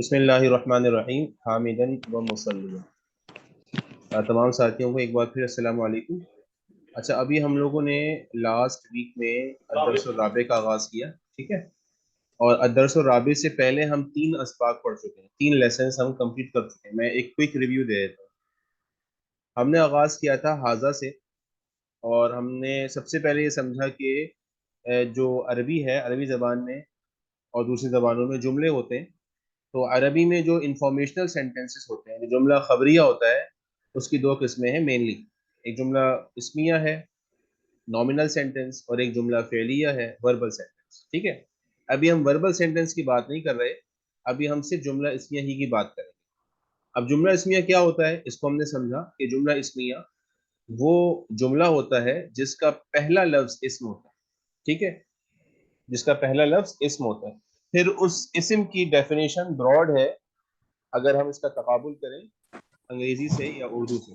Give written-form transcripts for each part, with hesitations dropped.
بسم اللہ الرحمن الرحیم حامدن و مسلما۔ تمام ساتھیوں کو ایک بار پھر السلام علیکم۔ اچھا، ابھی ہم لوگوں نے لاسٹ ویک میں الدرس الرابع کا آغاز کیا، ٹھیک ہے، اور الدرس الرابع سے پہلے ہم 3 اسباق پڑھ چکے ہیں، 3 لیسنز ہم کمپلیٹ کر چکے ہیں۔ میں ایک کوئک ریویو دے دیتا ہوں۔ ہم نے آغاز کیا تھا حاضہ سے، اور ہم نے سب سے پہلے یہ سمجھا کہ جو عربی ہے، عربی زبان میں اور دوسری زبانوں میں جملے ہوتے ہیں، تو عربی میں جو انفارمیشنل سینٹینسز ہوتے ہیں، جو جملہ خبریہ ہوتا ہے، اس کی 2 قسمیں ہیں مینلی۔ ایک جملہ اسمیہ ہے، نومینل سینٹینس، اور ایک جملہ فعلیہ ہے، وربل سینٹینس، ٹھیک ہے۔ ابھی ہم وربل سینٹینس کی بات نہیں کر رہے، ابھی ہم صرف جملہ اسمیہ ہی کی بات کریں گے۔ اب جملہ اسمیہ کیا ہوتا ہے، اس کو ہم نے سمجھا کہ جملہ اسمیہ وہ جملہ ہوتا ہے جس کا پہلا لفظ اسم ہوتا ہے، ٹھیک ہے، جس کا پہلا لفظ اسم ہوتا ہے۔ پھر اس اسم کی ڈیفینیشن براڈ ہے، اگر ہم اس کا تقابل کریں انگریزی سے یا اردو سے،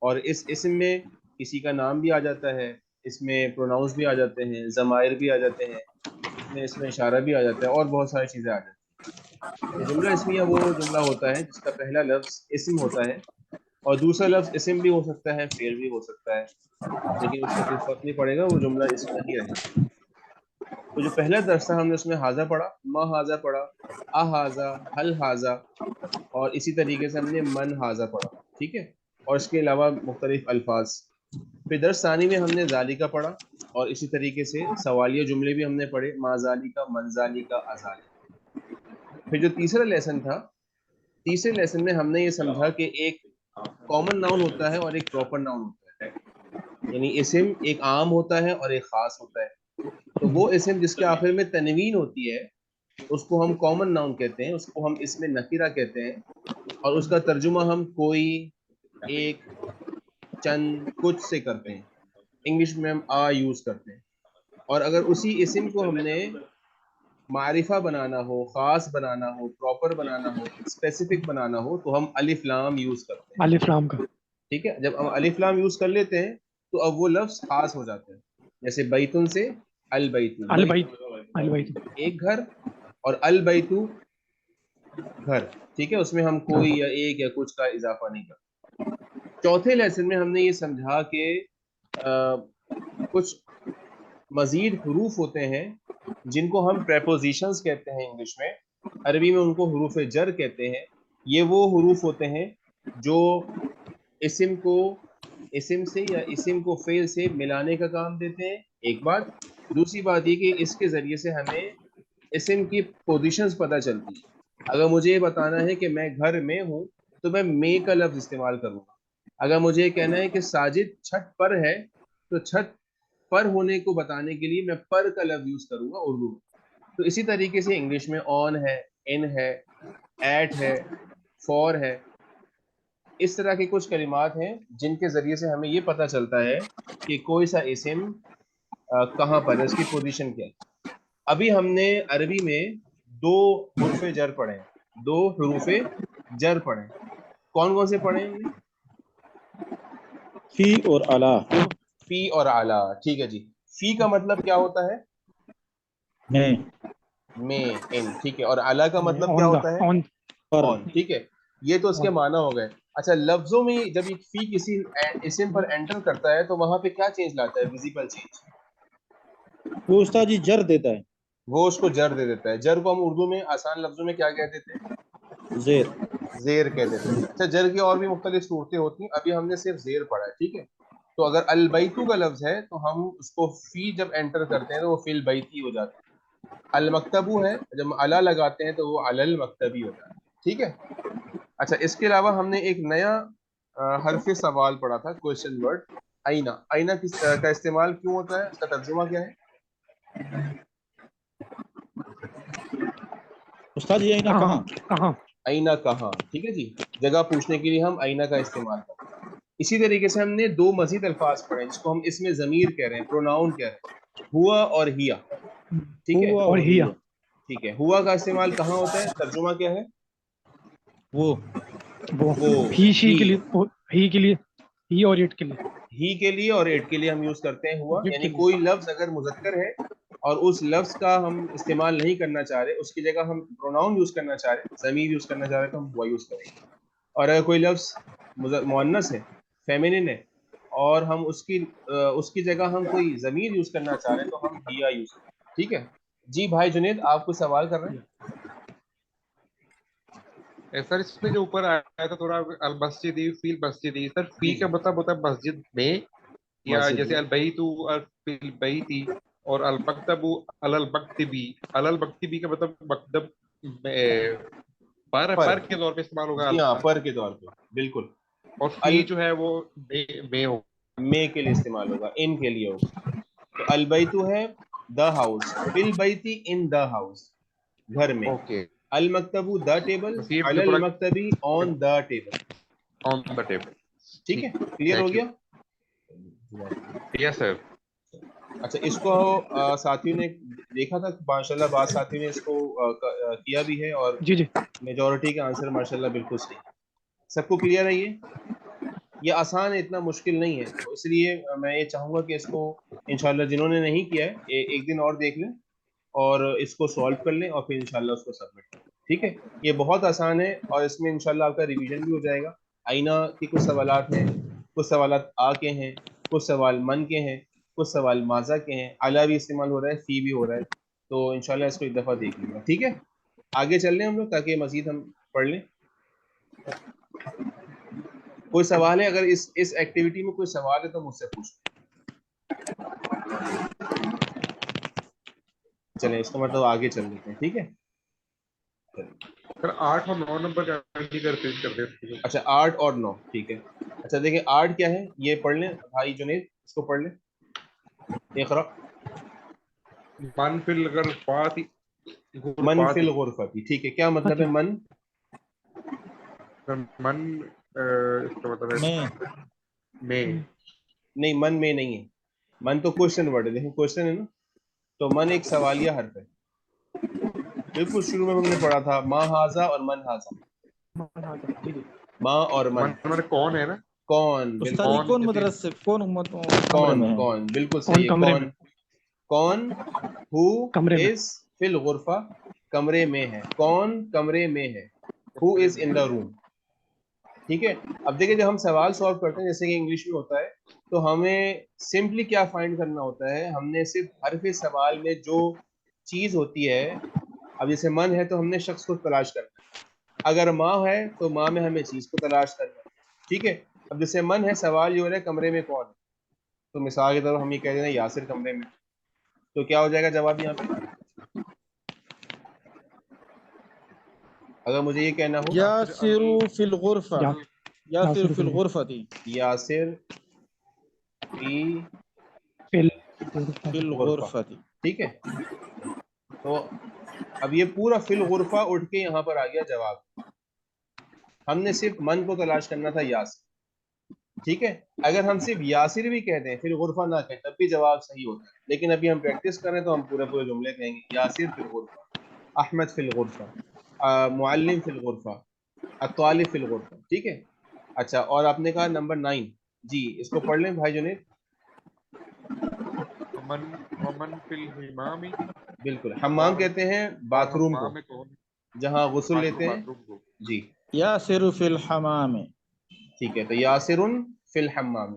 اور اس اسم میں کسی کا نام بھی آ جاتا ہے، اس میں پروناؤنس بھی آ جاتے ہیں، ضمائر بھی آ جاتے ہیں، اس میں اشارہ بھی آ جاتا ہے، اور بہت ساری چیزیں آ جاتی ہیں۔ تو جملہ اسمیہ وہ جملہ ہوتا ہے جس کا پہلا لفظ اسم ہوتا ہے، اور دوسرا لفظ اسم بھی ہو سکتا ہے، فعل بھی ہو سکتا ہے، لیکن اس سے کوئی فرق نہیں پڑے گا، وہ جملہ اسمیہ ہی رہے گا۔ تو جو پہلا درس تھا ہم نے اس میں حاضہ پڑھا، ما حاضہ پڑھا، احاذہ، حل حاضہ، اور اسی طریقے سے ہم نے من حاضہ پڑھا، ٹھیک ہے، اور اس کے علاوہ مختلف الفاظ۔ پھر درس ثانی میں ہم نے ذالکہ پڑھا، اور اسی طریقے سے سوالیہ جملے بھی ہم نے پڑھے، ما ذالکہ، من ذالکہ، ازالکہ۔ پھر جو تیسرا لیسن تھا، تیسرے لیسن میں ہم نے یہ سمجھا کہ ایک کامن ناؤن ہوتا ہے اور ایک پراپر ناؤن ہوتا ہے، یعنی اسم ایک عام ہوتا ہے اور ایک خاص ہوتا ہے۔ تو وہ اسم جس کے آخر میں تنوین ہوتی ہے اس کو ہم کامن ناؤن کہتے ہیں، اس کو ہم اسم نکرہ کہتے ہیں، اور اس کا ترجمہ ہم کوئی، ایک، چند، کچھ سے کرتے ہیں۔ انگلش میں ہم آ یوز کرتے ہیں۔ اور اگر اسی اسم کو ہم نے معرفہ بنانا ہو، خاص بنانا ہو، پراپر بنانا ہو، اسپیسیفک بنانا ہو، تو ہم الف لام یوز کرتے ہیں، الف لام کا ٹھیک ہے۔ جب ہم الف لام یوز کر لیتے ہیں تو اب وہ لفظ خاص ہو جاتے ہیں، جیسے بیتن سے البیت، بیت البیت البیت ایک گھر، اور البیتو گھر، ٹھیک ہے، اس میں ہم کوئی یا ایک یا کچھ کا اضافہ نہیں کرتے۔ چوتھے لیسن میں ہم نے یہ سمجھا کہ کچھ مزید حروف ہوتے ہیں جن کو ہم پریپوزیشنز کہتے ہیں انگلش میں، عربی میں ان کو حروف جر کہتے ہیں۔ یہ وہ حروف ہوتے ہیں جو اسم کو اسم سے یا اسم کو فعل سے ملانے کا کام دیتے ہیں، ایک بات۔ دوسری بات یہ کہ اس کے ذریعے سے ہمیں اسم کی پوزیشنز پتہ چلتی ہیں۔ اگر مجھے یہ بتانا ہے کہ میں گھر میں ہوں تو میں کا لفظ استعمال کروں گا۔ اگر مجھے یہ کہنا ہے کہ ساجد چھت پر ہے تو چھت پر ہونے کو بتانے کے لیے میں پر کا لفظ یوز کروں گا اردو میں۔ تو اسی طریقے سے انگلش میں آن ہے، ان ہے، ایٹ ہے، فور ہے، اس طرح کے کچھ کلمات ہیں جن کے ذریعے سے ہمیں یہ پتہ چلتا ہے کہ کوئی سا اسم کہاں پر ہے، اس کی پوزیشن کیا ہے۔ ابھی ہم نے عربی میں 2 حروف جر پڑھے ہیں، 2 حروف جر پڑھے، کون کون سے پڑھے ہیں ہم نے؟ فی اور اعلیٰ، فی اور اعلیٰ، ٹھیک ہے جی۔ فی کا مطلب کیا ہوتا ہے؟ میں، ان، ٹھیک ہے، اور اعلیٰ کا مطلب کیا آن دا ہوتا ہے؟ آن پر، آن، ٹھیک ہے۔ یہ تو اس کے معنی ہو گئے۔ اچھا، لفظوں میں جب یہ فی کسی اسم پر انٹر کرتا ہے تو وہاں پہ کیا چینج لاتا ہے، ویزیبل چینج؟ وہ استاد جی جر دیتا ہے، وہ اس کو جر دے دیتا ہے۔ جر کو ہم اردو میں آسان لفظوں میں کیا کہتے تھے؟ زیر۔ زیر کہہ دیتے تھے۔ اچھا، جر کی اور بھی مختلف صورتیں ہوتی ہیں، ابھی ہم نے صرف زیر پڑھا ہے، ٹھیک ہے۔ تو اگر البیتو کا لفظ ہے تو ہم اس کو فی جب انٹر کرتے ہیں تو وہ فی البیتی ہو جاتا ہے۔ المکتبو ہے، جب ہم الا لگاتے ہیں تو وہ علی المکتبی ہو جاتا ہے، ٹھیک ہے۔ اچھا، اس کے علاوہ ہم نے ایک نیا حرف سوال پڑھا تھا، کوشچن ورڈ، آئینہ۔ آئینہ کا استعمال کیوں ہوتا ہے، اس کا ترجمہ کیا ہے؟ استاد جی آئینہ کہاں؟ کہاں آئینہ کہاں، ٹھیک ہے جی، جگہ پوچھنے کے لیے ہم آئینہ کا استعمال کرتے ہیں۔ اسی طریقے سے ہم نے 2 مزید الفاظ پڑھے جس کو ہم اس میں ضمیر کہہ رہے ہیں، پروناؤن کہہ رہے ہیں، ہوا اور ہیا، ٹھیک ہے، ہوا اور اور ہیا ہیا، ٹھیک ہے۔ ہوا کا استعمال کہاں ہوتا ہے، ترجمہ کیا ہے؟ وہ وہ وہ، ہی شی ہی، کے لیے، ہی کے لیے ہی اور اٹ کے لیے، ہی کے لیے اور اٹ کے لیے ہم یوز کرتے ہیں ہوا. It یعنی کے لیے. کوئی لفظ اگر مذکر ہے اور اس لفظ کا ہم استعمال نہیں کرنا چاہ رہے، اس کی جگہ ہم پروناؤن یوز کرنا چاہ رہے، ضمیر یوز کرنا چاہ رہے تو ہم ہوا یوز کریں گے. اور اگر کوئی لفظ مؤنث ہے، فیمینن ہے، اور ہم اس کی جگہ ہم کوئی ضمیر یوز کرنا چاہ رہے ہیں تو ہم ہیا یوز کریں. ٹھیک ہے جی. بھائی جنید آپ کوئی سوال کر رہے ہیں؟ سر اس میں جو اوپر آیا تھا تھوڑا المسجدی فی المسجدی، سر فی کا مطلب ہوتا ہے مسجد میں، یا مسجد جیسے میں. البیت فی البیتی، اور المکتب علی المکتبی، علی المکتبی کا مطلب مکتب پر کے طور پہ استعمال ہوگا. جی ہاں، پر کے طور پہ بالکل. اور فی جو ہے وہ میں ہوگا، میں کے لیے استعمال ہوگا، ان کے لیے ہوگا. تو البیتو ہے دا ہاؤس، فی البیتی ان دا ہاؤس، گھر میں. اوکے. المکتبو دا ٹیبل، بس یہ علی جو تھوڑا المکتبی آن the table. On the table. ٹھیک ہے، کلیئر ہو گیا. یس سر. اچھا اس کو ساتھیوں نے دیکھا تھا ماشاءاللہ، بعض ساتھیوں نے اس کو کیا بھی ہے، اور جی جی میجورٹی کا آنسر ماشاءاللہ بالکل صحیح. سب کو کلیئر ہے؟ یہ آسان ہے، اتنا مشکل نہیں ہے. تو اس لیے میں یہ چاہوں گا کہ اس کو انشاءاللہ جنہوں نے نہیں کیا ہے ایک دن اور دیکھ لیں اور اس کو سولو کر لیں اور پھر انشاءاللہ اس کو سبمٹ کریں. ٹھیک ہے، یہ بہت آسان ہے اور اس میں انشاءاللہ آپ کا ریویژن بھی ہو جائے گا. آئینہ کے کچھ سوالات ہیں، کچھ سوالات آ کے ہیں، کچھ سوال من کے ہیں، کچھ سوال ماضا کے ہیں. اعلیٰ بھی استعمال ہو رہا ہے، فی بھی ہو رہا ہے. تو انشاءاللہ اس کو ایک دفعہ دیکھ لیجیے گا. ٹھیک ہے، آگے چل رہے ہیں ہم لوگ تاکہ مزید ہم پڑھ لیں. کوئی سوال ہے؟ اگر اس ایکٹیویٹی میں کوئی سوال ہے تو مجھ سے پوچھ لیں. چلیں اس کا مطلب آگے چل لیتے ہیں. ٹھیک ہے، سر 8 اور 9 نمبر کر دیتے. اچھا 8 اور 9 ٹھیک ہے. اچھا دیکھیں 8 کیا ہے، یہ پڑھ لیں بھائی جنید، اس کو پڑھ لیں. اقرا. من فی الغرفات، من فی الغرفۃ، ٹھیک ہے. کیا مطلب ہے من؟ من اس کا مطلب ہے میں. نہیں، من میں نہیں ہے. من تو کوشچن ورڈ ہے. دیکھیں کوشچن ہے نا، تو من ایک سوالیہ حرف ہے. بالکل شروع میں ہم نے پڑھا تھا ما ہاذا اور من ہاذا، ماں اور من. من کون ہے نا؟ کون، استاد بالکل. یہ کون مدرس سے کون کمرے میں ہے؟ کون بالکل صحیح ہے. کمرے میں، کون ہو کمرے میں. از فی الغرفہ، کمرے میں ہے. کون کمرے میں ہے، ہو از ان دا روم. ٹھیک ہے. اب دیکھیں جب ہم سوال سالو کرتے ہیں جیسے کہ انگلش میں ہوتا ہے، تو ہمیں سمپلی کیا فائنڈ کرنا ہوتا ہے، ہم نے صرف حرف سوال میں جو چیز ہوتی ہے، اب جیسے من ہے تو ہم نے شخص کو تلاش کرنا ہے، اگر ماں ہے تو ماں میں ہمیں چیز کو تلاش کرنا ہے. ٹھیک ہے. اب جیسے من ہے، سوال یہ ہو رہا ہے کمرے میں کون ہے، تو مثال کی طرف ہم یہ کہہ دیں یاسر کمرے میں، تو کیا ہو جائے گا جواب یہاں پہ؟ اگر مجھے یہ کہنا ہو یاسر فی الغرفہ، یاسر فی الغرفہ تھی، یاسر فی فی الغرفہ، الغرفہ تھی. ٹھیک ہے. تو اب یہ پورا فی الغرفہ اٹھ کے یہاں پر آ گیا جواب. ہم نے صرف من کو تلاش کرنا تھا، یاسر. ٹھیک ہے. اگر ہم صرف یاسر بھی کہہ دیں فی الغرفہ نہ کہیں تب بھی جواب صحیح ہوتا ہے، لیکن ابھی ہم پریکٹس کریں تو ہم پورے جملے کہیں گے یاسر فی الغرفہ، احمد فی الغرفہ، معلم فی الغرفہ، الطالب فی الغرفہ. ٹھیک ہے. اچھا اور آپ نے کہا نمبر 9، جی اس کو پڑھ لیں بھائی جنید. ومن فی الحمام، بالکل. حمام کہتے ہیں باتھ روم کو، حمام کون؟ جہاں غسل لیتے ہیں. باتھ روم کو. جی یاسر فی الحمام. ٹھیک ہے. تو یاسر فی الحمام،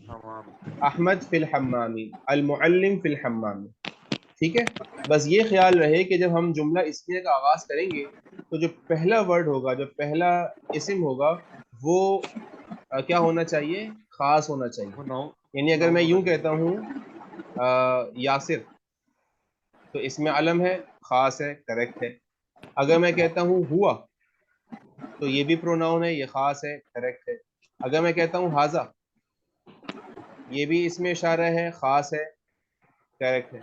حمام. احمد فی الحمام، المعلم فی الحمام. ٹھیک ہے. بس یہ خیال رہے کہ جب ہم جملہ اسمیہ کا آغاز کریں گے تو جو پہلا ورڈ ہوگا، جو پہلا اسم ہوگا، وہ کیا ہونا چاہیے؟ خاص ہونا چاہیے. وہ نو یعنی اگر میں یوں کہتا ہوں یاسر، تو اس میں علم ہے، خاص ہے، کریکٹ ہے. اگر میں کہتا ہوں ہوا، تو یہ بھی پروناؤن ہے، یہ خاص ہے، کریکٹ ہے. اگر میں کہتا ہوں ہاذا، یہ بھی اس میں اشارہ ہے، خاص ہے، کریکٹ ہے.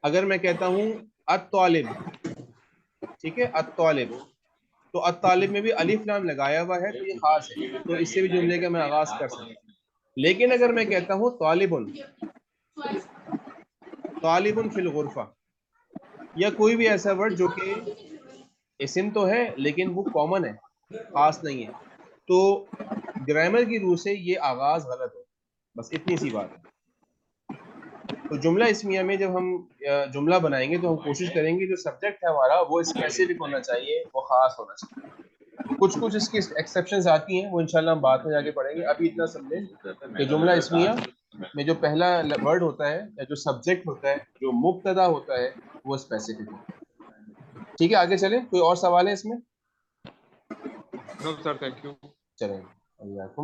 اگر میں کہتا ہوں الطالب، ٹھیک ہے، الطالب، تو الطالب میں بھی الف لام لگایا ہوا ہے تو یہ خاص ہے، تو اس سے بھی جملے کا میں آغاز کر سکتا ہوں. لیکن اگر میں کہتا ہوں طالب فی الغرفہ، یا کوئی بھی ایسا ورڈ جو کہ اسم تو ہے لیکن وہ کامن ہے، خاص نہیں ہے، تو گرامر کی روح سے یہ آغاز غلط ہو، بس اتنی سی بات ہے. تو جملہ اسمیہ میں جب ہم جملہ بنائیں گے تو ہم کوشش کریں گے جو سبجیکٹ ہے ہمارا وہ اسپیسیفک ہونا چاہیے، وہ خاص ہونا چاہیے. کچھ اس کی ایکسیپشنز آتی ہیں، وہ انشاءاللہ ہم بعد میں جا کے پڑھیں گے. ابھی اتنا سمجھیں کہ جملہ اسمیہ میں جو پہلا ورڈ ہوتا ہے یا جو سبجیکٹ ہوتا ہے، جو مبتدا ہوتا ہے، وہ اسپیسیفک ہوتا ہے. ٹھیک ہے، آگے چلیں. کوئی اور سوال ہے اس میں؟ نو سر، تھینک یو. چلیں اللہ.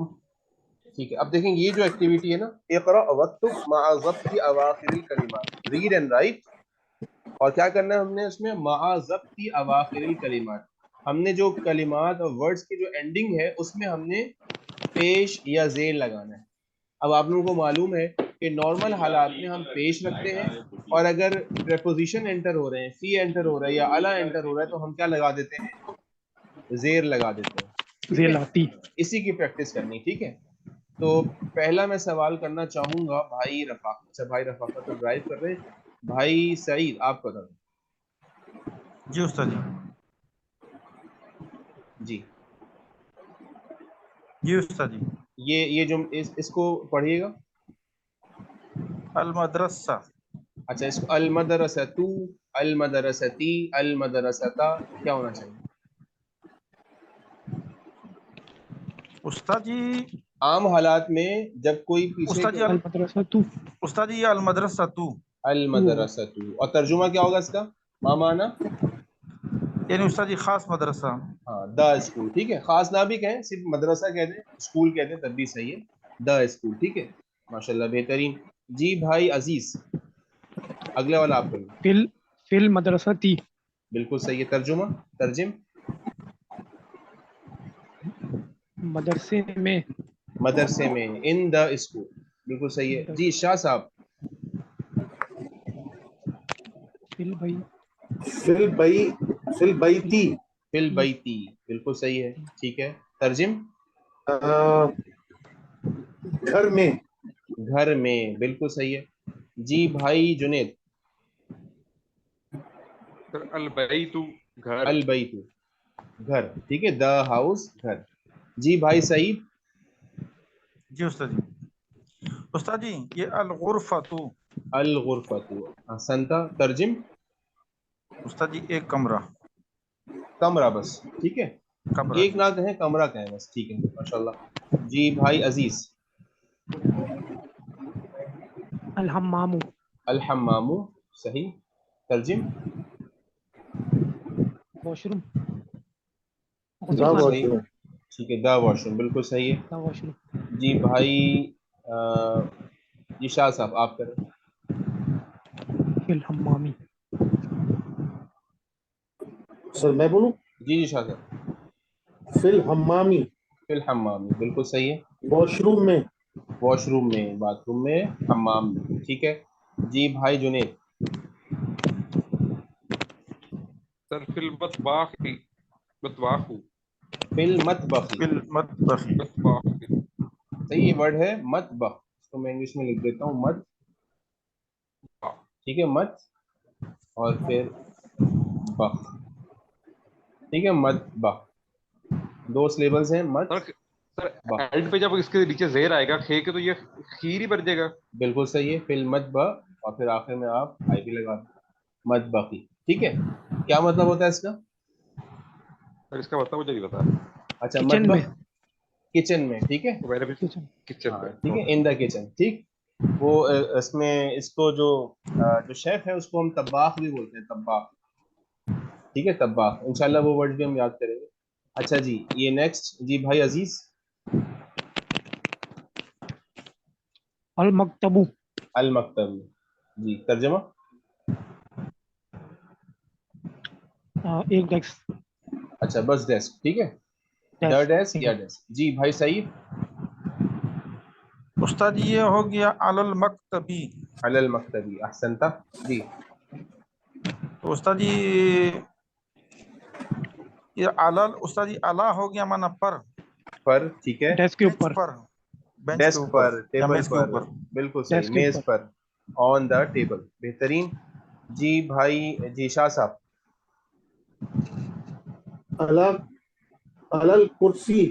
ٹھیک ہے، اب دیکھیں یہ جو ایکٹیویٹی ہے نا، اقرا واکتب مع ضبط اواخر الکلمات، ریڈ اینڈ رائٹ. اور کیا کرنا ہے ہم نے اس میں؟ مع ضبط اواخر الکلمات. ہم نے جو کلمات اور ورڈز کی جو اینڈنگ ہے اس میں ہم نے پیش یا زیر لگانا ہے. اب آپ لوگوں کو معلوم ہے کہ نارمل حالات میں ہم پیش رکھتے ہیں، اور اگر پریپوزیشن انٹر ہو رہے ہیں، فی انٹر ہو رہا ہے یا الا انٹر ہو رہا ہے تو ہم کیا لگا دیتے ہیں؟ زیر لگا دیتے ہیں. ٹھیک ہے، اسی کی پریکٹس کرنی. ٹھیک ہے، تو پہلا میں سوال کرنا چاہوں گا بھائی رفاقت. اچھا بھائی رفاقت تو ڈرائیو کر رہے ہیں. بھائی سعید آپ بتا دیں. جی استاد جی جی استاد جی. یہ جو اس کو پڑھیے گا. المدرسہ. اچھا اس کو المدرسۃ، المدرستی، المدرسۃ کیا ہونا چاہیے؟ استاد جی عام حالات میں جب کوئی پیچھے استاد جی استاد جی یہ المدرسہ تو المدرسۃ، اور ترجمہ کیا ہوگا اس کا؟ ما معنی؟ یعنی استاد جی خاص مدرسہ. ہاں دا اسکول. ٹھیک ہے، خاص نہ بھی کہیں، صرف مدرسہ کہہ دیں، اسکول کہہ دیں، تب بھی صحیح ہے. The school. ٹھیک ہے، ماشاءاللہ بہترین. جی بھائی عزیز اگلا والا آپ کریے. فی المدرستی. بالکل صحیح ہے. ترجمہ ترجم. مدرسے میں. مدرسے میں، ان دا اسکول. بالکل صحیح ہے. جی شاہ صاحب. فی البئی. فی البیتی. فی البیتی. بالکل صحیح ہے. ٹھیک ہے، ترجم. گھر میں. گھر میں. بالکل صحیح ہے. جی بھائی جنید. سر البیت گھر. البیت گھر. ٹھیک ہے، دا ہاؤس گھر. جی بھائی سعید. جی استاد جی. استاد جی یہ الغرفہ تو الغرفۃ. احسنت. ترجم. استاد جی ایک کمرہ. کمرہ بس. ٹھیک ہے، کمرہ ایک جی. نہ کہیں، کمرہ کہیں بس. ٹھیک ہے ماشاءاللہ. جی بھائی عزیز. الحمام. الحمام. صحیح. ترجم. Wash room. دا غسل خانہ. صحیح. ٹھیک ہے، دا واش روم. بالکل صحیح ہے. دا واش روم. جی بھائی جی شاہ صاحب آپ کریں. فی الحمامی. سر میں بولوں؟ جی جی شاہ صاحب. فی الحمامی. فی الحمام. بالکل صحیح ہے. واش روم میں. واش روم میں، باتھ روم میں، حمام میں. ٹھیک ہے. جی بھائی جنید. سر فی المطبخ. مطبخ. فی المطبخ. فی المطبخ. مطبخ. صحیح ورڈ ہے مطبخ. اس کو میں انگلش میں لکھ دیتا ہوں مت. ٹھیک ہے، مت اور پھر بخ. ٹھیک ہے، مت بخ. دو سلیبلز ہیں، مت سر بخ. اینڈ پہ جب اس کے نیچے زیر آئے گا کھے کے تو یہ خیر ہی بن جائے گا. بالکل صحیح ہے. فی المطبخ اور پھر آخر میں آپ آئی بھی لگا دیں، مطبخی. ٹھیک ہے، کیا مطلب ہوتا ہے اس کا؟ سر اس کا مطلب مجھے نہیں پتا. اچھا کچن مطبخ میں. کچن میں. ٹھیک ہے، میں نے بھی کچن. کچن ہاں میں. ٹھیک ہے، ان دا کچن. ٹھیک. وہ اس میں اس کو جو شیف ہے اس کو ہم طباخ بھی بولتے ہیں، طباخ. ٹھیک ہے، طباخ. انشاءاللہ وہ ورڈ بھی ہم یاد کریں گے. اچھا جی یہ نیکسٹ. جی بھائی عزیز. المکتبو. المکتب. جی ترجمہ. ایک ڈیسک. اچھا بس ڈیسک. ٹھیک ہے، دا ڈیسک یا ڈیسک. جی بھائی سعید. استاد جی یہ ہو گیا علی المکتبی. علی المکتبی. احسنتا. جی تو استاد جی یہ استاد جی اعلیٰ ہو گیا مانا پر. پر. ٹھیک ہے، ڈیسک کے اوپر. بینچ کے ڈیسک اوپر پر، یا ٹیبل میز کے پر. اوپر. بالکل صحیح، ڈیسک کے میز اوپر. پر. آن دا ٹیبل. بہترین. جی بھائی جی شاہ صاحب. الگ الل کرسی.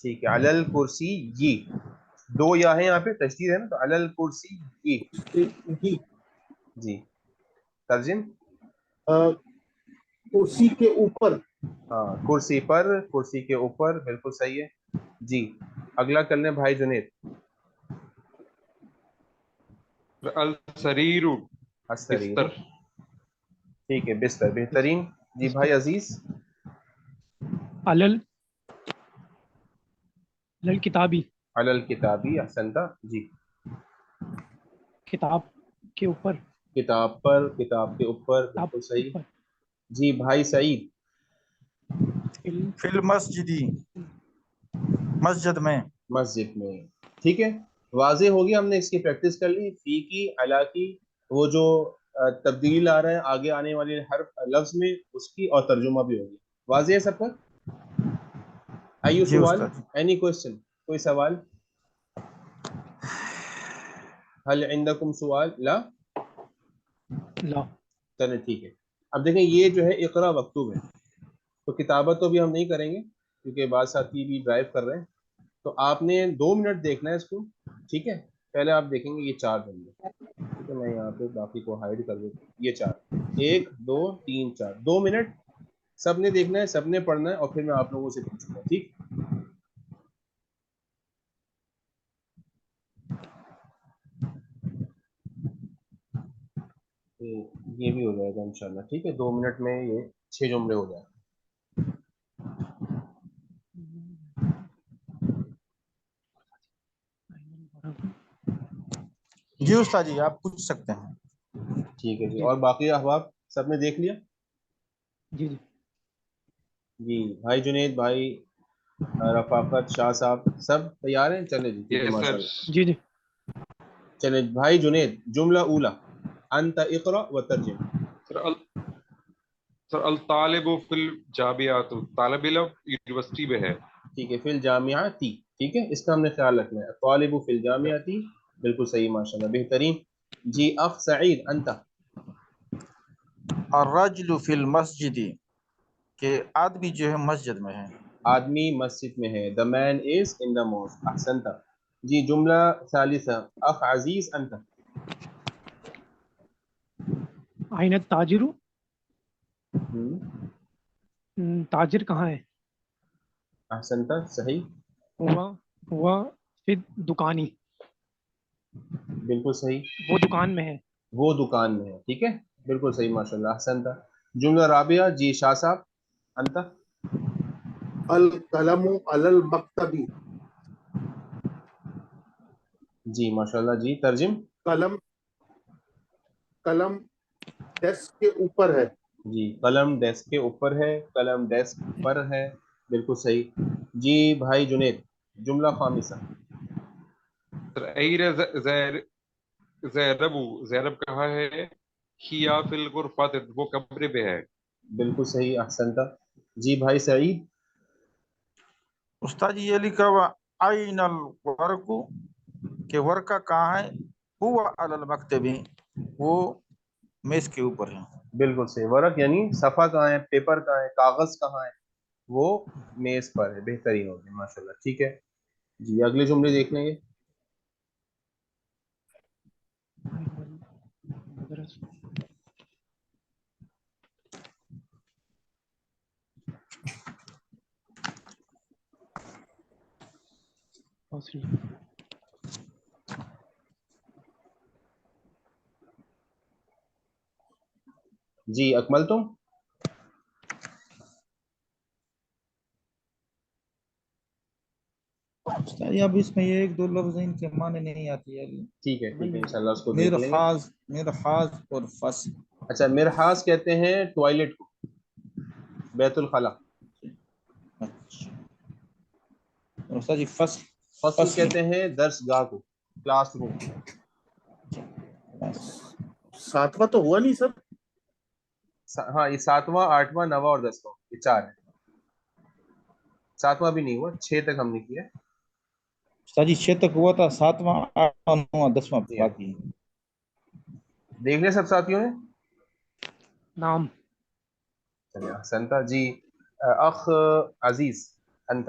ٹھیک ہے. علل کرسی یہ دو یا ہیں یہاں پہ تشدید ہے نا تو علل کرسی یہ. جی جی ترجم. کرسی کے اوپر. ہاں کرسی پر کرسی کے اوپر بالکل صحیح ہے. جی اگلا کر لیں بھائی جنید. السریر السریر بستر. ٹھیک ہے بستر بہترین. جی بھائی عزیز. علل علل کتابی علل کتابی احسنتا. جی کتاب کے اوپر کتاب پر کتاب کے اوپر کتاب بالکل کے صحیح. اوپر جی بھائی سعید. فل فی المسجدی مسجد میں. مسجد میں. ٹھیک ہے واضح ہوگی. ہم نے اس کی پریکٹس کر لی. فی کی علا کی وہ جو تبدیل آ رہا ہے آگے آنے والے ہر لفظ میں اس کی اور ترجمہ بھی ہوگی. واضح ہے سب پر. آئیو جی سوال. استاد جی. اینی کوشچن کوئی سوال. هل عندکم سوال؟ لا. لا چلیں ٹھیک ہے. اب دیکھیں یہ جو ہے اقرا مکتوب ہے تو کتابت تو بھی ہم نہیں کریں گے کیونکہ بعض ساتھی بھی ڈرائیو کر رہے ہیں. تو آپ نے 2 منٹ دیکھنا ہے اس کو. ٹھیک ہے پہلے آپ دیکھیں گے یہ 4 جملے. ٹھیک ہے میں یہاں پہ باقی کو ہائڈ کر دیتا ہوں. یہ 4 1 2 3 4 2 منٹ سب نے دیکھنا ہے سب نے پڑھنا ہے اور پھر میں آپ لوگوں سے پوچھوں گا. ٹھیک. تو یہ بھی ہو جائے گا انشاءاللہ. ٹھیک ہے 2 منٹ میں یہ 6 جملے ہو جائیں. جی استاد جی آپ پوچھ سکتے ہیں. ٹھیک ہے جی. جی اور باقی احباب سب نے دیکھ لیا. جی جی جی بھائی جنید بھائی رفاقت شاہ صاحب سب تیار ہیں. چلے جی ٹھیک ہے یس ماشاء سر. اللہ. جی جی چلے بھائی جنید جملہ اولا انت اقرا و ترجم. سر الطالب فی الجامعات. طالب علم یونیورسٹی میں ہے. ٹھیک ہے فی الجامعاتی. ٹھیک ہے اس کا ہم نے خیال رکھنا ہے. طالب فی الجامعاتی بالکل صحیح ماشاءاللہ بہترین. جی اخ سعید انت. الرجل فی المسجدی کہ آدمی جو ہے مسجد میں ہے. آدمی مسجد میں ہے. the man is in the mosque. احسنت. جی جملہ ثالثہ اخ عزیز انت. آئین التاجر ہم، تاجر کہاں ہے احسنت صحیح ہوا ہوا فی دکانی بالکل صحیح. وہ دکان میں ہے وہ دکان میں ہے. ٹھیک ہے بالکل صحیح ماشاءاللہ احسنت. جملہ رابعہ جی شاہ صاحب انت. القلم علی المکتبی. جی ماشاءاللہ. جی ترجم. قلم قلم ڈیسک کے اوپر ہے. جی قلم ڈیسک کے اوپر ہے. قلم ڈیسک پر ہے بالکل صحیح. جی بھائی جنید جملہ خامسہ. سر ایر زینب. زینب کہاں ہے؟ ہیا فی الغرفۃ. وہ کمرے میں ہے. بالکل صحیح احسنت. جی بھائی سعید. استاد جی یہ لکھا ہوا آئین الورق کہ ورقہ کہاں ہے. ہوا علی المکتبی وہ میز کے اوپر ہے. بالکل صحیح. ورق یعنی صفحہ کہاں ہے پیپر کہاں ہے کاغذ کہاں ہے وہ میز پر ہے. بہترین ہو گیا ماشاءاللہ. ٹھیک ہے جی اگلے جملے دیکھ لیں گے. جی اکمل تم. استاد اب اس میں ایک دو لفظ ہیں ان کے معنی نہیں آتی ہے. ٹھیک ہے انشاءاللہ اس کو دیکھ لیں گے. مرحاض اور فصل. اچھا مرحاض کہتے ہیں ٹوائلٹ کو. بیت الخلا. اچھا استاد جی فصل. فصل کہتے ہیں درس گاہ کو کلاس روم. ساتواں تو ہوا نہیں سر. ہاں یہ 7واں 8واں 9واں اور 10واں یہ 4 ہے. 7واں بھی نہیں ہوا 6 تک ہم نے کیا. استاد جی 6 تک ہوا تھا. 7واں 8واں 9واں 10واں جی ہاں. باقی. دیکھ لیں سب ساتھیوں نے. نام چلیے احسنتا. جی اخ عزیز انت.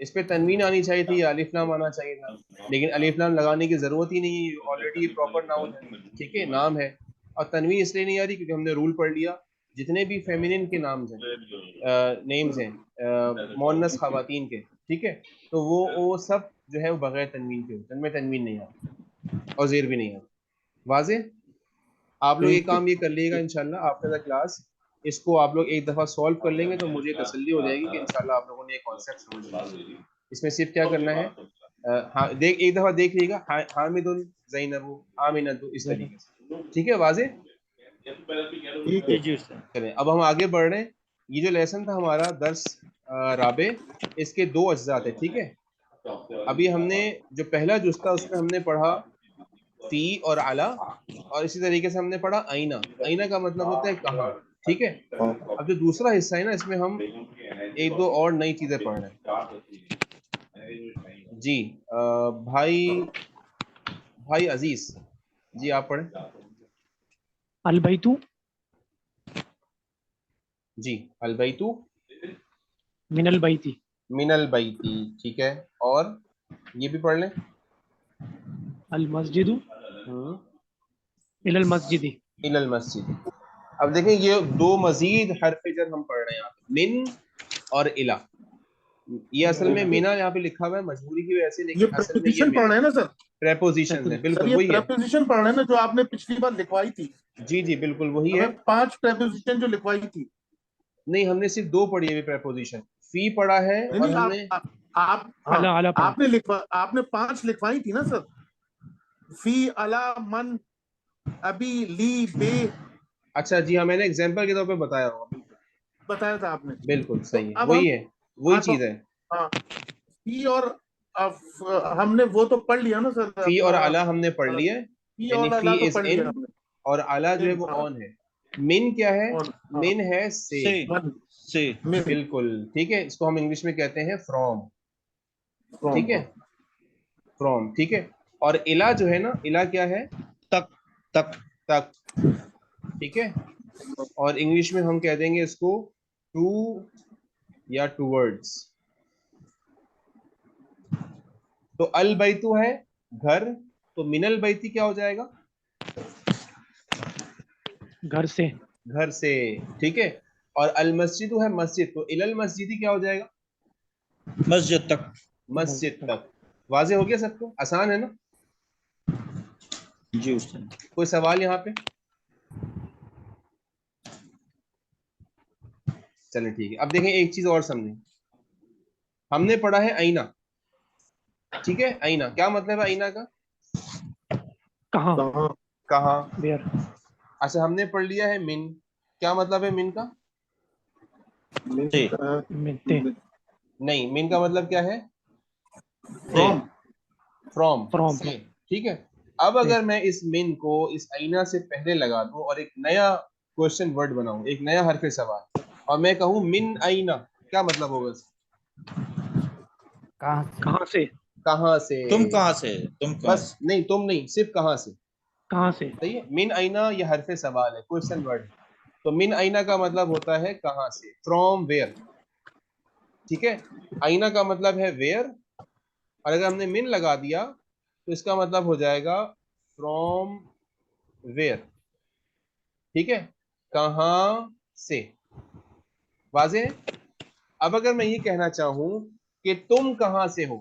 اس پہ تنوین آنی چاہیے تھی یا الف لام آنا چاہیے تھا، لیکن الف لام لگانے کی ضرورت ہی نہیں ہے، آلریڈی پراپر ناؤن ہے، ٹھیک ہے، نام ہے. اور تنوین اس لیے نہیں آ رہی کیونکہ ہم نے رول پڑھ لیا جتنے بھی فیمینن کے نامز ہیں، نیمز ہیں مؤنث خواتین کے، ٹھیک ہے، تو وہ سب جو ہے وہ بغیر تنوین کے ہوتے ہیں، ان میں تنوین نہیں آتی اور زیر بھی نہیں آتی. واضح؟ آپ لوگ یہ کام یہ کر لیے گا انشاءاللہ آفٹر دا کلاس، اس کو آپ لوگ ایک دفعہ سولو کر لیں گے تو مجھے تسلی ہو جائے گی کہ انشاءاللہ آپ لوگوں نے ایک کانسیپٹ سمجھ لیا. اس میں صرف کیا کرنا ہے، ایک دفعہ دیکھ لیے گا، حامد زینب آمنۃ، اس طریقے سے، ٹھیک ہے. واضح؟ جی جی استاد. چلیں اب ہم آگے بڑھ رہے ہیں. یہ جو لیسن تھا ہمارا درس رابع، اس کے 2 اجزاء تھے، ٹھیک ہے. ابھی ہم نے جو پہلا جز تھا اس میں ہم نے پڑھا فی اور علی، اور اسی طریقے سے ہم نے پڑھا آئینہ. آئینہ کا مطلب ہوتا ہے کہاں، ٹھیک ہے. اب جو دوسرا حصہ ہے نا اس میں ہم ایک دو اور نئی چیزیں پڑھ رہے ہیں. جی بھائی عزیز، جی آپ پڑھیں. البیت جی البیت من البیتی، من البیتی، ٹھیک ہے. اور یہ بھی پڑھ لیں. المسجد الی المسجد. الی المسجد. اب دیکھیں یہ 2 مزید حرف جر ہم پڑھ رہے ہیں یہاں پہ، من اور الا. یہ اصل میں مینا یہاں پہ لکھا ہوا ہے مجبوری کی وجہ سے، یہ لیکن اصل میں یہ پریپوزیشن پڑھ رہے ہیں نا سر؟ پریپوزیشن ہے، سر بالکل یہ وہی ہے. پریپوزیشن پڑھ رہے ہیں نا جو آپ نے پچھلی بار لکھوائی تھی؟ جی جی بالکل وہی ہے. ہمیں 5 پریپوزیشن جو لکھوائی تھی. نہیں ہم نے صرف 2 پڑھی ہے پریپوزیشن. فی پڑھا ہے نہیں اور نہیں، ہم نے آپ اعلی اعلی پڑھا. آپ نے 5 لکھوائی تھی نا سر؟ فی، علی، من، ابھی، لی، بے. اچھا جی ہاں میں نے ایگزامپل کے طور پہ بتایا ہوگا، بالکل بتایا تھا آپ نے. بالکل تو صحیح ہے، اب ہم وہی ہے، وہی چیز ہے. فی اور ہم نے وہ تو پڑھ لیا نا سر فی اور اپنا، اعلیٰ ہم نے پڑھ لیا، فی یعنی اور فی علی تو از پڑھ ان لیا ہم نے. اور اعلیٰ جو ہے وہ آن ہے. من کیا ہے؟ من ہے سے، سے بالکل ٹھیک ہے. اس کو ہم انگلش میں کہتے ہیں فرام، ٹھیک ہے، فرام، ٹھیک ہے. اور الا جو ہے نا، الا کیا ہے؟ تک تک تک، ٹھیک ہے. اور انگلش میں ہم کہہ دیں گے اس کو ٹو یا ٹوورڈز. تو البیتو ہے گھر، تو من البیتی کیا ہو جائے گا؟ گھر سے. گھر سے، ٹھیک ہے. اور المسجد ہے مسجد، تو الی المسجد کیا ہو جائے گا؟ مسجد تک. مسجد تک. واضح ہو گیا سب کو؟ آسان ہے نا؟ جی استاد. کوئی سوال یہاں پہ؟ چلیں ٹھیک ہے. اب دیکھیں ایک چیز اور سمجھیں. ہم نے پڑھا ہے آئینہ، ٹھیک ہے. آئینہ کیا مطلب ہے آئینہ کا؟ کہاں، کہاں. ویئر. اچھا ہم نے پڑھ لیا ہے من، کیا مطلب ہے من کا؟ سے ملتے. نہیں، من کا مطلب کیا ہے؟ سے فرام، فرام. سے، ٹھیک ہے. اب اگر میں اس من کو اس آئینہ سے پہلے لگا دوں اور ایک نیا کوشچن ورڈ بناؤں، ایک نیا حرف سوال، اور میں کہوں من آئینہ، کیا مطلب ہوگا اس کا؟ کہاں سے. کہاں سے. تم کہاں سے. تم کہاں بس نہیں، تم نہیں، صرف کہاں سے. کہاں سے. صحیح ہے. من آئینہ یہ حرف سوال ہے، کوشچن ورڈ ہے. تو من آئینہ کا مطلب ہوتا ہے کہاں سے، فرام ویئر، ٹھیک ہے. آئینہ کا مطلب ہے ویئر، اور اگر ہم نے من لگا دیا تو اس کا مطلب ہو جائے گا فرام ویئر، ٹھیک ہے، کہاں سے. واضح ہے؟ اب اگر میں یہ کہنا چاہوں کہ تم کہاں سے ہو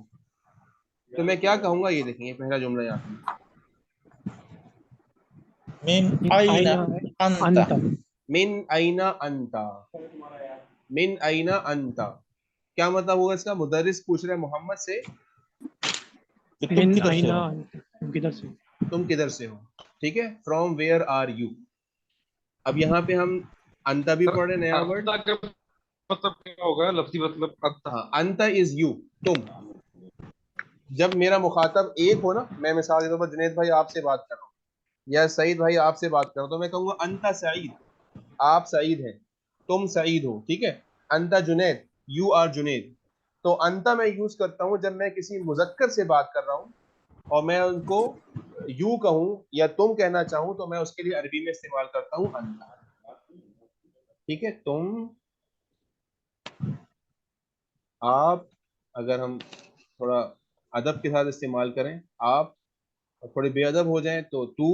تو میں کیا کہوں گا؟ یہ دیکھیں یہ پہلا جملہ یہاں پہ، من أين أنت. من أين أنت. من أين أنت کیا مطلب ہوگا اس کا؟ مدرس پوچھ رہے محمد سے کہ تم من کدھر سے آئینہ، ہو. تم کدھر سے. تم کدھر سے ہو، ٹھیک ہے. From where are you. اب یہاں پہ ہم انتا بھی پڑھ رہے ہیں، نیا ورڈ. انتا کا مطلب کیا ہوگا؟ لفظی مطلب انتا. ہاں انتا از یو، تم. جب میرا مخاطب ایک ہو نا، میں مثال کے طور پر جنید بھائی آپ سے بات کر رہا ہوں یا سعید بھائی آپ سے بات کر رہا ہوں، تو میں کہوں گا انتا سعید، آپ سعید ہیں، تم سعید ہو، ٹھیک ہے. انتا جنید، یو آر جنید. تو انتا میں یوز کرتا ہوں جب میں کسی مذکر سے بات کر رہا ہوں اور میں ان کو یو کہوں یا تم کہنا چاہوں تو میں اس کے لیے عربی میں استعمال کرتا ہوں انتا، ٹھیک ہے. تم، آپ، اگر ہم تھوڑا ادب کے ساتھ استعمال کریں آپ، اور تھوڑے بے ادب ہو جائیں تو تو،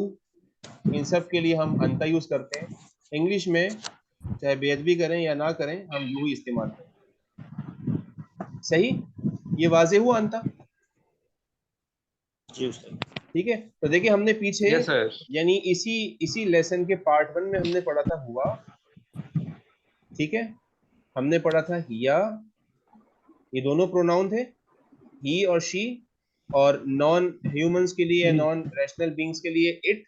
ان سب کے لیے ہم انتا یوز کرتے ہیں. انگلش میں چاہے بے ادبی کریں یا نہ کریں ہم یو ہی استعمال کریں. صحیح، یہ واضح ہوا انتا؟ جی استاد. ٹھیک ہے. تو دیکھیں ہم نے پیچھے یس سر. یعنی اسی لیسن کے پارٹ 1 میں ہم نے پڑھا تھا ہوا. ٹھیک ہے، ہم نے پڑھا تھا ہیا، یہ دونوں پروناؤن تھے، ہی اور شی، اور نان ہیومنس کے لیے، نان ریشنل بینگس کے لیے اٹ.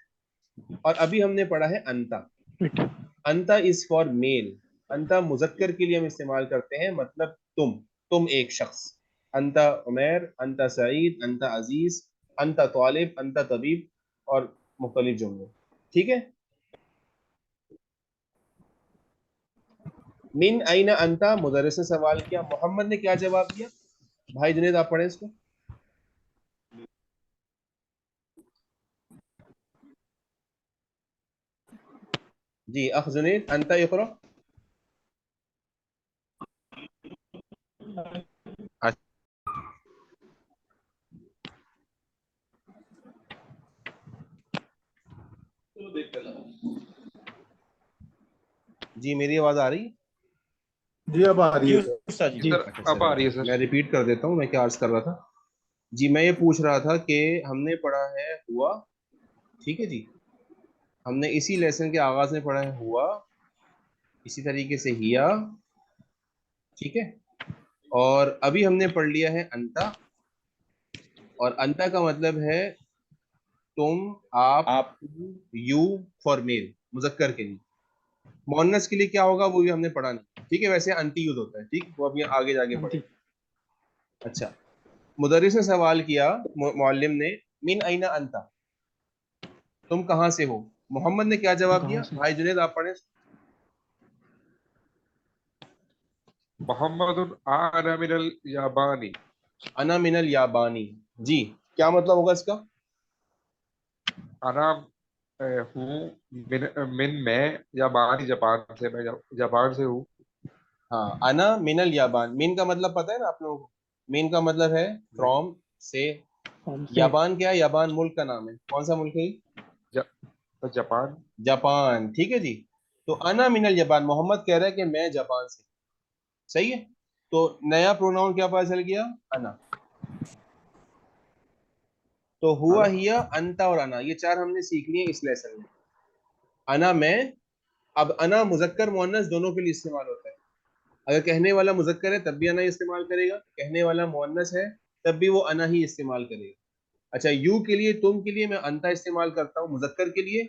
اور ابھی ہم نے پڑھا ہے انتا. انتا از فار میل. انتا مذکر کے لیے ہم استعمال کرتے ہیں، مطلب تم ایک شخص. انتا عمیر، انتا سعید، انتا عزیز، انتا طالب، انتا طبیب، اور مختلف جملے. ٹھیک ہے. من این انتا، مدرس نے سوال کیا، محمد نے کیا جواب دیا؟ بھائی جنید آپ پڑھیں اس کو. جی اخ جنید انتا اقرا. جی میری آواز آ رہی؟ جی اب آ رہی ہے سر. استاد جی. سر اب آ رہی ہے سر. میں ریپیٹ کر دیتا ہوں، میں کیا عرض کر رہا تھا. جی میں یہ پوچھ رہا تھا کہ ہم نے پڑھا ہے ہوا. ٹھیک ہے جی، ہم نے اسی لیسن کے آغاز میں پڑھا ہے ہوا، اسی طریقے سے ہیا. ٹھیک ہے. اور ابھی ہم نے پڑھ لیا ہے انتا، اور انتا کا مطلب ہے تم، آپ، یو فار میل، مذکر کے لیے. مؤنث کے لیے کیا ہوگا وہ بھی ہم نے پڑھا نہیں. ٹھیک ہے، ویسے انتی یوز ہوتا ہے. ٹھیک، وہ ابھی آگے جا کے پڑھیں. اچھا، مدرس نے سوال کیا، معلم نے، من این انتا، تم کہاں سے ہو؟ محمد نے کیا جواب دیا؟ بھائی جنید آپ پڑھیں. محمد انا من الیابانی. انا من الیابانی. جی کیا مطلب ہوگا اس کا؟ انا ہوں من میں، یابانی جاپان سے، میں جاپان سے ہوں. ہاں، انا من الیابان. من کا مطلب پتہ ہے نا آپ لوگوں کو؟ من کا مطلب ہے فرام، سے. یابان کیا ہے؟ یابان ملک کا نام ہے. کون سا ملک ہے یہ؟ جاپان. جاپان. ٹھیک ہے جی. تو انا من الیابان، محمد کہہ رہا ہے کہ میں جاپان سے. صحیح ہے. تو نیا پروناؤن کیا پتہ چل گیا؟ انا. تو ہوا، ہیا، انتا اور انا، یہ چار ہم نے سیکھ لیے اس لیسن میں. انا میں. اب انا مذکر مؤنث دونوں کے لیے استعمال ہوتا ہے. اگر کہنے والا مذکر ہے تب بھی انا ہی استعمال کرے گا، کہنے والا مؤنث ہے تب بھی وہ انا ہی استعمال کرے گا. اچھا، یو کے لیے، تم کے لیے میں انتا استعمال کرتا ہوں مذکر کے لیے،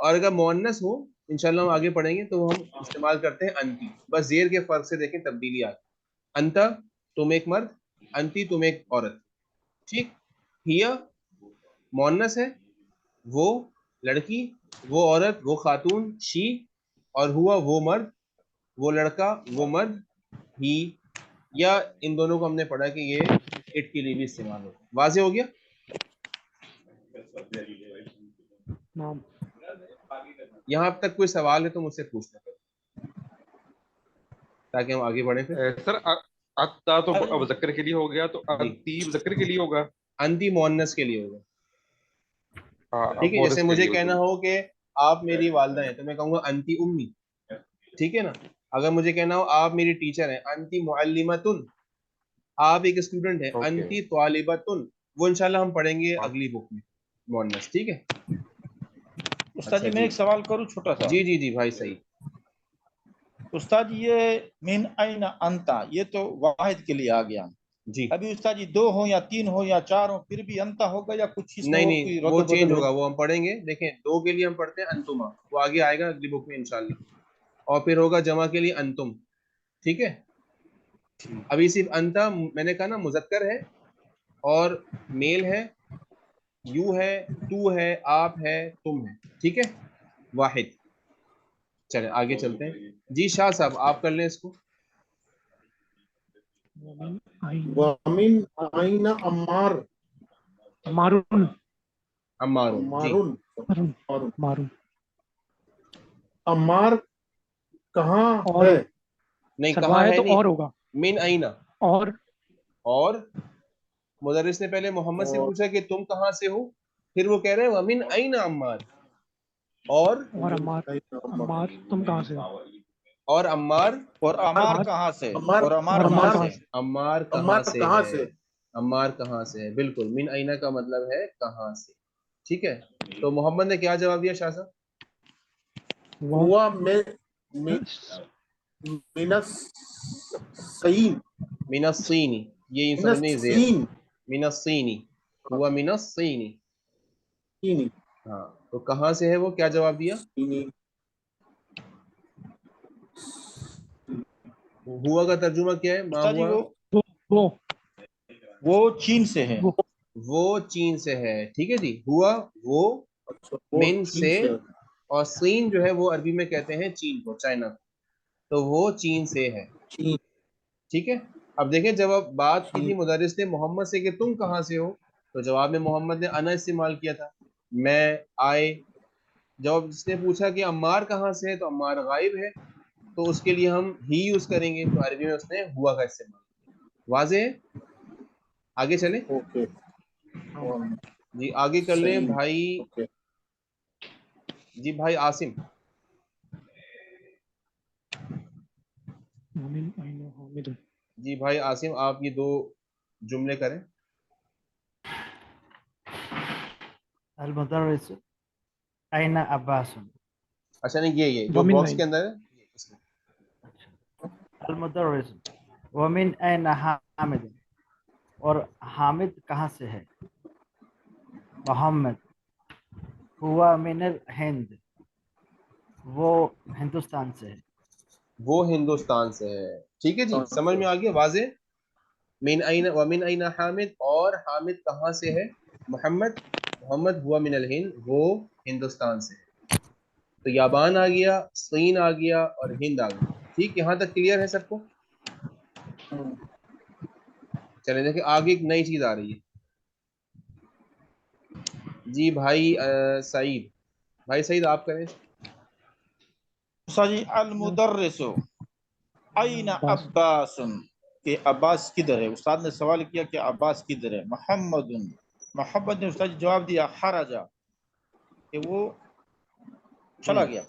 اور اگر مؤنث ہو انشاءاللہ ہم آگے پڑھیں گے تو ہم استعمال کرتے ہیں انتی. بس زیر کے فرق سے دیکھیں تبدیلی آتی. انتا تم ایک مرد، انتی تم ایک عورت. ٹھیک. ہیا مؤنث ہے، وہ لڑکی، وہ عورت، وہ خاتون، شی. اور ہوا وہ مرد، وہ لڑکا، وہ مرد، ہی. یا ان دونوں کو ہم نے پڑھا کہ یہ اٹ کے لیے بھی استعمال ہوتا ہے. واضح ہو گیا؟ یہاں اب تک کوئی سوال ہے تو مجھ سے پوچھنا تاکہ ہم آگے بڑھیں. پھر سر اتا تو مذکر کے لیے ہو گیا، تو انتی مذکر کے لیے ہوگا. انتی مؤنث کے لیے ہوگا. ہاں، ٹھیک ہے، مونس جیسے کے مجھے لیے کہنا ہو کہ آپ میری والدہ ہیں تو میں کہوں گا انتی امی. ٹھیک ہے نا. اگر مجھے کہنا ہو آپ میری ٹیچر ہیں، انتی معلمتن. آپ ایک اسٹوڈنٹ ہیں، انتی طالبتن. وہ انشاءاللہ ہم پڑھیں گے اگلی بک میں مؤنث. ٹھیک ہے. استاد اچھا جی میں جی ایک سوال کروں چھوٹا سا. جی جی جی بھائی صحیح. استاد یہ من این انتا یہ تو واحد کے لیے آ گیا. جی ابھی استاد جی 2 ہو یا 3 ہو یا 4 ہو پھر بھی انتا ہوگا یا کچھ اس میں نہیں اور نہیں، کوئی رد وہ و چینج بدل ہوگا، ہوگا؟ وہ ہم پڑھیں گے. دیکھیں 2 کے لیے ہم پڑھتے ہیں انتما، وہ آگے آئے گا اگلی بک میں انشاءاللہ. اور پھر ہوگا جمع کے لیے انتم. ٹھیک ہے. ابھی صرف انتا میں نے کہا نا مذکر ہے اور میل ہے، یو ہے، تو ہے، آپ ہے، تم ہے. ٹھیک ہے، واحد. چلیں آگے چلتے ہیں. جی شاہ صاحب آپ کر لیں اس کو. وَمِنْ أَيْنَ عَمَّارٌ. مارون عمارون. جی مارون عمار کہاں اور ہے؟ نہیں سرما کہاں ہے ہے تو نہیں، اور ہوگا. من اینا. اور اور مدرس نے پہلے محمد سے پوچھا کہ تم کہاں سے ہو، پھر وہ کہہ رہے ہیں ومن این عمار، اور عمار تم کہاں سے ہو؟ اور عمار اور عمار کہاں سے؟ عمار اور عمار عمار کہاں کہاں سے؟ سے؟ عمار عمار کہاں سے؟ عمار کہاں سے ہے، بالکل، من اینا کا مطلب ہے کہاں سے، ٹھیک ہے۔ تو محمد نے کیا جواب دیا شاہ صاحب؟ ہوا من الصین، من الصین، یہ من سمجھ میں زیر، الصین، من الصین، ہوا من الصین، ہاں، تو کہاں سے ہے وہ، کیا جواب دیا؟ ہوا کا ترجمہ کیا ہے؟ ما استاد جی ہوا، وہ چین سے ہے۔ وہ چین سے ہے، ٹھیک ہے جی، ہوا وہ من سے، اور سین جو ہے وہ عربی میں کہتے ہیں چین کو، چائنا کو، تو وہ چین سے ہے، ٹھیک ہے۔ اب دیکھیں جب اب بات کی تھی مدرس نے محمد سے کہ تم کہاں سے ہو، تو جواب میں محمد نے انا استعمال کیا تھا، میں، آئے۔ جب اس نے پوچھا کہ عمار کہاں سے ہے، تو عمار غائب ہے، تو اس کے لیے ہم ہی یوز کریں گے، تو عربی میں اس نے ہوا کا استعمال کیا۔ واضح ہے؟ آگے چلیں جی، آگے کر لیں بھائی، جی بھائی عاصم، ومن أين حامد؟ جی بھائی عاصم، آپ یہ دو جملے کریں۔ المدرس أين عباس؟ اچھا نہیں، یہ جو ومن باکس کے أين؟ اندر ہے اس میں۔ المدرس ومن أين حامد؟ اور حامد کہاں سے ہے؟ محمد ہوا من الہند، وہ ہندوستان سے ہے۔ وہ ہندوستان سے ہے، ٹھیک ہے جی، سمجھ میں آ گیا، واضح۔ من این ومن این حامد، اور حامد کہاں سے ہے؟ محمد ہوا من الہند، وہ ہندوستان سے ہے، تو یابان آ گیا، صین آ گیا، اور ہند آ گیا، ٹھیک، یہاں تک کلیئر ہے سب کو؟ چلیں دیکھیں آگے ایک نئی چیز آ رہی ہے، جی بھائی سعید، بھائی سعید آپ کریں۔ استاد جی المدرس این عباس، کہ عباس کدھر ہے؟ استاد نے سوال کیا کہ عباس کدھر ہے؟ محمد نے استاد جی جواب دیا خرجا، کہ وہ چلا گیا۔